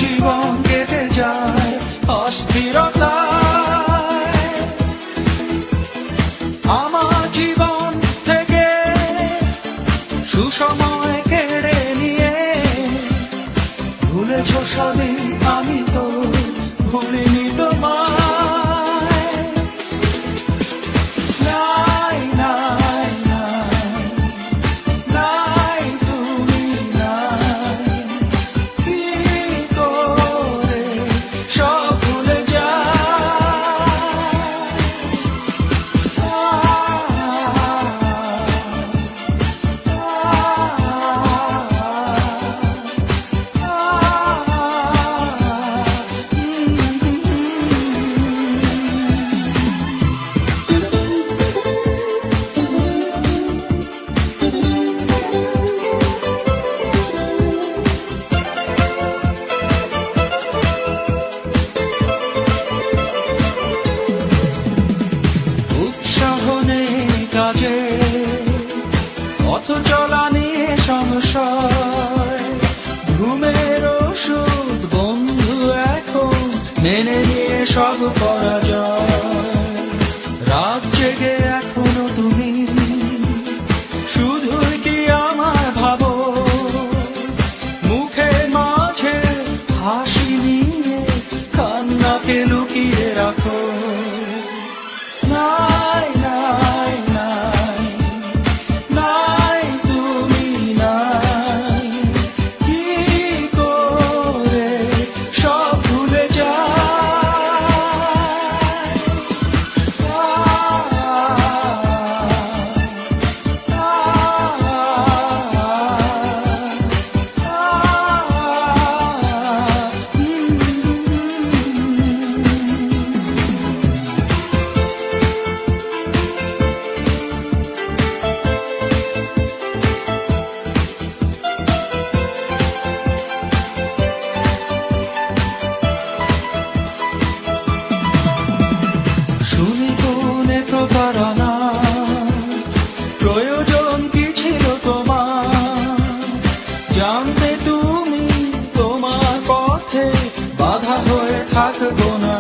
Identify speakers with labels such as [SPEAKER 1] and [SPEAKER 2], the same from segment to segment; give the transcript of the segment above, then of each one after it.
[SPEAKER 1] জীবন কেটে যায় অস্থিরতায়। আমার জীবন থেকে সুসময় কেড়ে নিয়ে ভুলেছ সবই, আমি তো ভুলিনি তোমায়। নাই নাই নাই নাই তুমি নাই, কি করে সব ভুলে কাজে পথ চলা নিয়ে সংশয়, ঘুমের ওষুধ বন্ধু এখন মেনে নিয়ে সব পরাজয়। রাত জেগে এখনো তুমি শুধুই কি আমার ভাবো, মুখের মাঝে হাসি নিয়ে কান্নাকে লুকিয়ে রাখো। নাই নাই নাই নাই তুমি নাই, কি করে সব ভুলে শুনি কোনে প্রতারণা, প্রয়োজন কি ছিল তোমার? জানতে তুমি তোমার পথে বাধা হয়ে থাকবো না।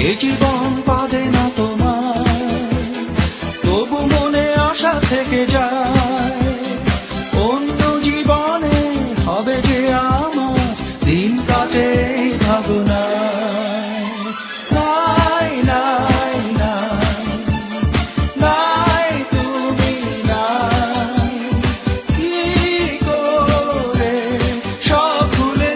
[SPEAKER 1] এ জীবন পাবে না তোমার, তবু মনে আশা থেকে যায় অন্য জীবনে হবে যে আমার দিন কাটে ভাবনা। নাই নাই নাই নাই তুমি নাই, কি করে সব ভুলে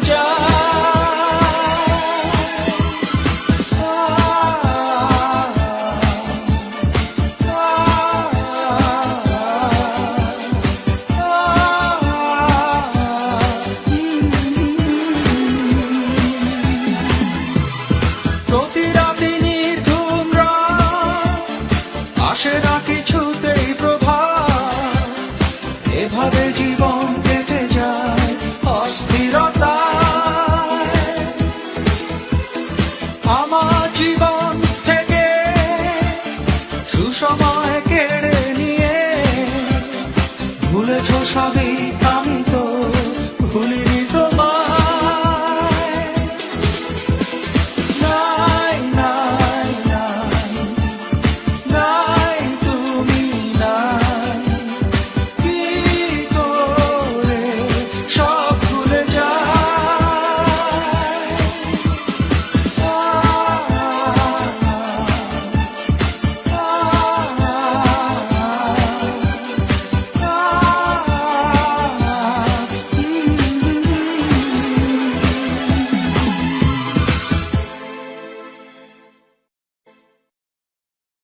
[SPEAKER 1] আসে না কিছুতেই প্রভাত, এভাবে জীবন কেটে যায় অস্থিরতায়। আমার জীবন থেকে সুসময় কেড়ে নিয়ে ভুলেছ সবই।